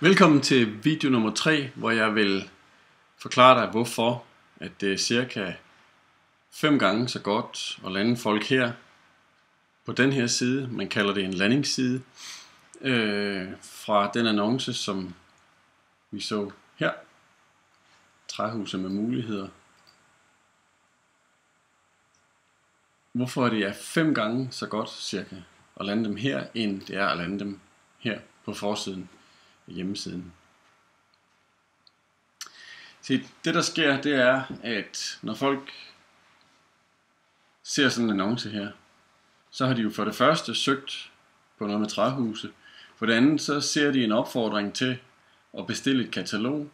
Velkommen til video nummer 3, hvor jeg vil forklare dig, hvorfor at det er cirka 5 gange så godt at lande folk her på den her side. Man kalder det en landingsside fra den annonce, som vi så her. Træhuse med muligheder. Hvorfor det er 5 gange så godt cirka at lande dem her, end det er at lande dem her på forsiden af hjemmesiden. Se, det der sker, det er, at når folk ser sådan en annonce her, så har de jo for det første søgt på noget med træhuse. For det andet, så ser de en opfordring til at bestille et katalog.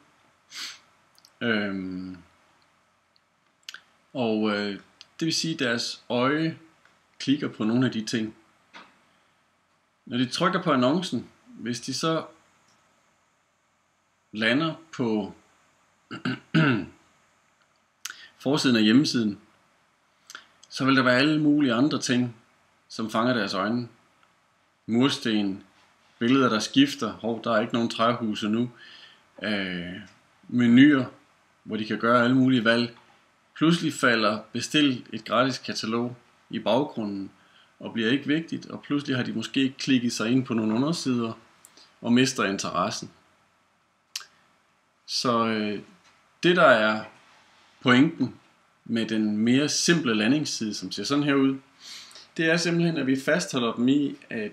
Det vil sige, at deres øje klikker på nogle af de ting. Når de trykker på annoncen, hvis de så lander på forsiden af hjemmesiden, så vil der være alle mulige andre ting, som fanger deres øjne. Mursten, billeder der skifter, der er ikke nogen træhuse nu, menuer, hvor de kan gøre alle mulige valg. Pludselig falder bestil et gratis katalog i baggrunden og bliver ikke vigtigt, og pludselig har de måske klikket sig ind på nogle undersider og mister interessen. Så det der er pointen med den mere simple landingsside, som ser sådan her ud, det er simpelthen, at vi fastholder dem i, at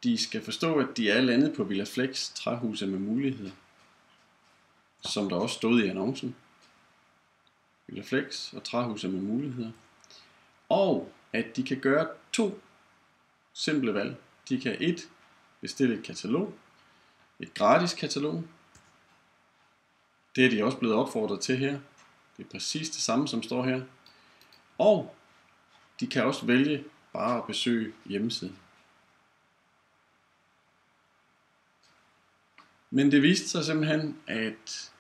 de skal forstå, at de er landet på Villa Flex træhuse med muligheder, som der også stod i annoncen. Villa Flex og træhuse med muligheder. Og at de kan gøre 2 simple valg. De kan 1 bestille et katalog, et gratis katalog. Det er de også blevet opfordret til her. Det er præcis det samme, som står her. Og de kan også vælge bare at besøge hjemmesiden. Men det viste sig simpelthen, at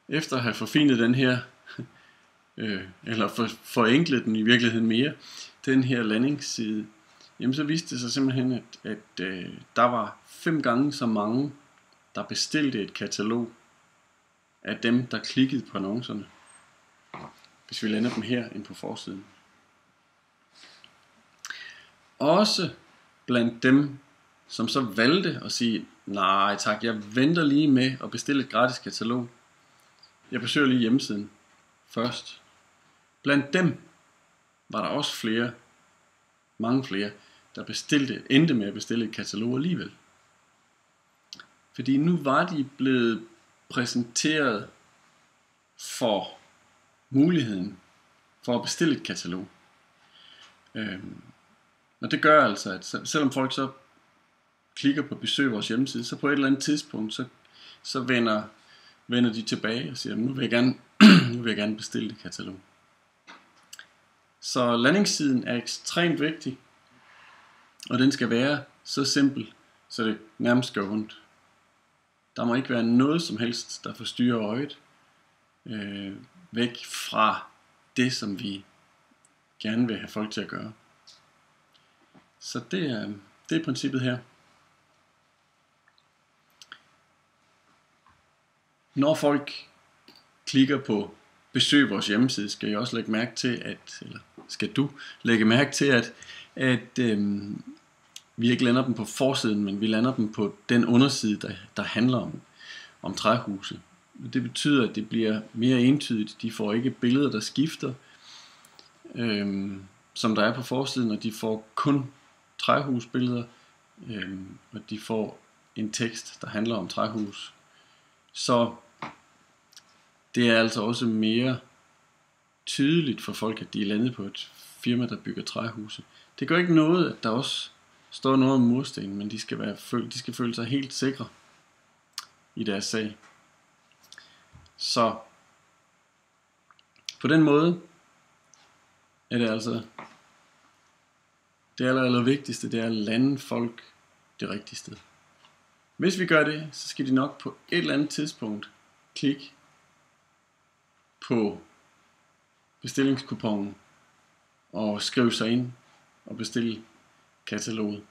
efter at have forfinet den her, eller forenklet den i virkeligheden mere, den her landingsside, jamen så viste det sig simpelthen, at der var 5 gange så mange, der bestilte et katalog af dem, der klikkede på annoncerne, hvis vi lander dem her ind på forsiden. Også blandt dem, som så valgte at sige, nej tak, jeg venter lige med at bestille et gratis katalog. Jeg besøger lige hjemmesiden først. Blandt dem var der også mange flere, der endte med at bestille et katalog alligevel. Fordi nu var de blevet præsenteret for muligheden for at bestille et katalog. Og det gør altså, at selvom folk så klikker på besøg vores hjemmeside, så på et eller andet tidspunkt, så vender de tilbage og siger, nu vil jeg gerne bestille et katalog. Så landingssiden er ekstremt vigtig, og den skal være så simpel, så det nærmest gør ondt. Der må ikke være noget som helst, der forstyrrer øjet væk fra det, som vi gerne vil have folk til at gøre. Så det er princippet her. Når folk klikker på besøg vores hjemmeside, skal du lægge mærke til, at vi ikke lander dem på forsiden, men vi lander dem på den underside, der handler om træhuse. Det betyder, at det bliver mere entydigt. De får ikke billeder, der skifter, som der er på forsiden, og de får kun træhusbilleder, og de får en tekst, der handler om træhus. Så det er altså også mere tydeligt for folk, at de er landet på et firma, der bygger træhuse. Det gør ikke noget, at der også står noget om mursten, men de skal føle sig helt sikre i deres sag. Så på den måde er det altså det aller vigtigste, det er at lande folk det rigtige sted. Hvis vi gør det, så skal de nok på et eller andet tidspunkt klikke på bestillingskuponen og skrive sig ind og bestille kataloget.